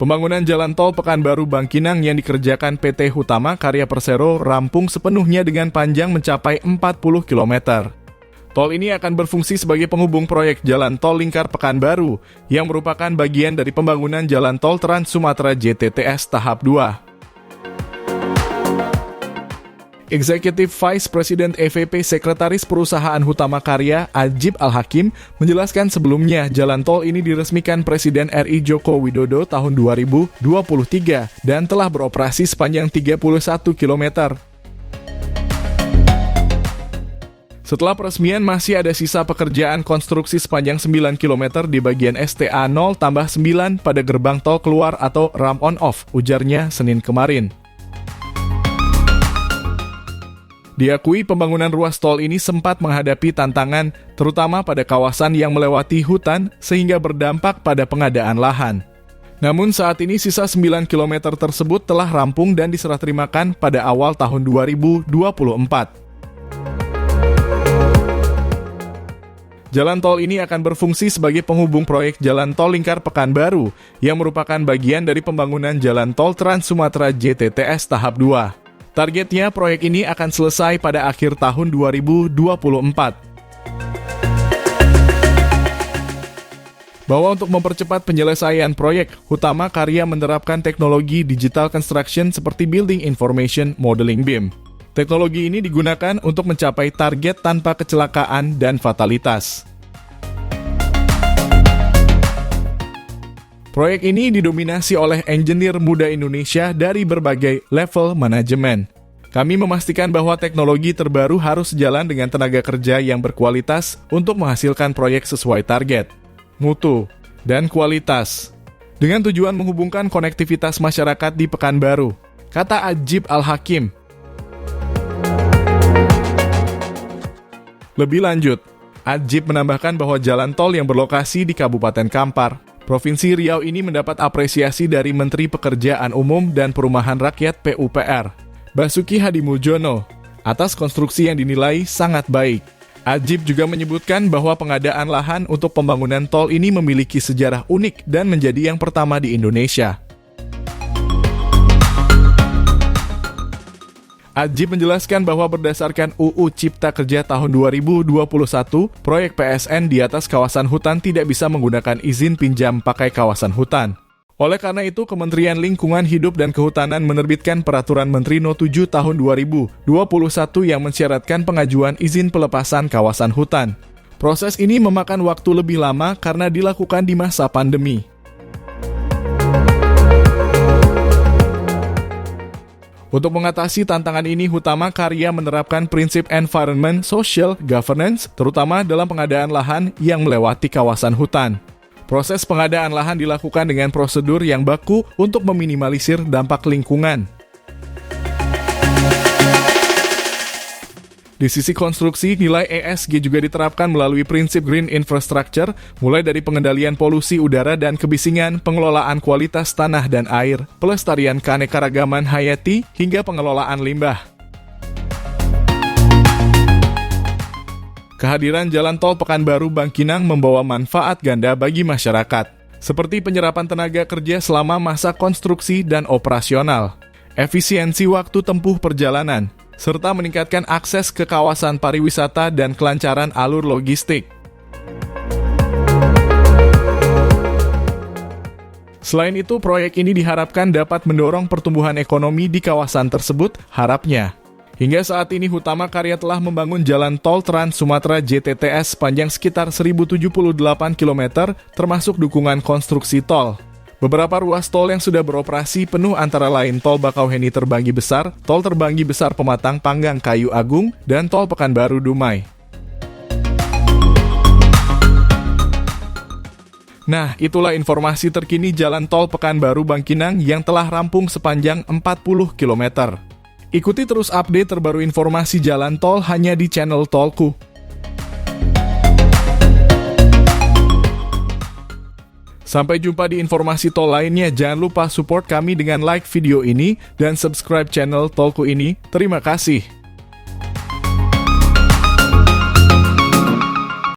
Pembangunan jalan tol Pekanbaru Bangkinang yang dikerjakan PT Hutama Karya Persero rampung sepenuhnya dengan panjang mencapai 40 km. Tol ini akan berfungsi sebagai penghubung proyek jalan tol lingkar Pekanbaru yang merupakan bagian dari pembangunan jalan tol Trans Sumatera JTTS tahap 2. Executive Vice President EVP Sekretaris Perusahaan Hutama Karya Adjib Al-Hakim menjelaskan sebelumnya jalan tol ini diresmikan Presiden RI Joko Widodo tahun 2023 dan telah beroperasi sepanjang 31 km. Setelah peresmian masih ada sisa pekerjaan konstruksi sepanjang 9 km di bagian STA 0 tambah 9 pada gerbang tol keluar atau ramp on off, ujarnya Senin kemarin. Diakui pembangunan ruas tol ini sempat menghadapi tantangan, terutama pada kawasan yang melewati hutan sehingga berdampak pada pengadaan lahan. Namun saat ini sisa 9 km tersebut telah rampung dan diserah terimakan pada awal tahun 2024. Jalan tol ini akan berfungsi sebagai penghubung proyek jalan tol lingkar Pekanbaru yang merupakan bagian dari pembangunan jalan tol Trans Sumatera JTTS tahap 2. Targetnya proyek ini akan selesai pada akhir tahun 2024. Bahwa untuk mempercepat penyelesaian proyek, Hutama Karya menerapkan teknologi digital construction seperti Building Information Modeling BIM. Teknologi ini digunakan untuk mencapai target tanpa kecelakaan dan fatalitas. Proyek ini didominasi oleh engineer muda Indonesia dari berbagai level manajemen. Kami memastikan bahwa teknologi terbaru harus sejalan dengan tenaga kerja yang berkualitas untuk menghasilkan proyek sesuai target, mutu, dan kualitas. Dengan tujuan menghubungkan konektivitas masyarakat di Pekanbaru, kata Adjib Al-Hakim. Lebih lanjut, Adjib menambahkan bahwa jalan tol yang berlokasi di Kabupaten Kampar, Provinsi Riau ini mendapat apresiasi dari Menteri Pekerjaan Umum dan Perumahan Rakyat PUPR, Basuki Hadimuljono, atas konstruksi yang dinilai sangat baik. Adjib juga menyebutkan bahwa pengadaan lahan untuk pembangunan tol ini memiliki sejarah unik dan menjadi yang pertama di Indonesia. Adjib menjelaskan bahwa berdasarkan UU Cipta Kerja tahun 2021, proyek PSN di atas kawasan hutan tidak bisa menggunakan izin pinjam pakai kawasan hutan. Oleh karena itu, Kementerian Lingkungan Hidup dan Kehutanan menerbitkan Peraturan Menteri No. 7 tahun 2021 yang mensyaratkan pengajuan izin pelepasan kawasan hutan. Proses ini memakan waktu lebih lama karena dilakukan di masa pandemi. Untuk mengatasi tantangan ini, Hutama Karya menerapkan prinsip environment social governance, terutama dalam pengadaan lahan yang melewati kawasan hutan. Proses pengadaan lahan dilakukan dengan prosedur yang baku untuk meminimalisir dampak lingkungan. Di sisi konstruksi, nilai ESG juga diterapkan melalui prinsip Green Infrastructure, mulai dari pengendalian polusi udara dan kebisingan, pengelolaan kualitas tanah dan air, pelestarian keanekaragaman hayati, hingga pengelolaan limbah. Kehadiran jalan tol Pekanbaru Bangkinang membawa manfaat ganda bagi masyarakat, seperti penyerapan tenaga kerja selama masa konstruksi dan operasional, efisiensi waktu tempuh perjalanan, serta meningkatkan akses ke kawasan pariwisata dan kelancaran alur logistik. Selain itu, proyek ini diharapkan dapat mendorong pertumbuhan ekonomi di kawasan tersebut, harapnya. Hingga saat ini, Hutama Karya telah membangun jalan tol Trans Sumatera JTTS sepanjang sekitar 1078 km, termasuk dukungan konstruksi tol. Beberapa ruas tol yang sudah beroperasi penuh antara lain Tol Bakauheni Terbanggi Besar, Tol Terbanggi Besar Pematang Panggang Kayu Agung, dan Tol Pekanbaru Dumai. Nah, itulah informasi terkini jalan tol Pekanbaru Bangkinang yang telah rampung sepanjang 40 km. Ikuti terus update terbaru informasi jalan tol hanya di channel Tolku. Sampai jumpa di informasi tol lainnya. Jangan lupa support kami dengan like video ini dan subscribe channel Tolku ini. Terima kasih.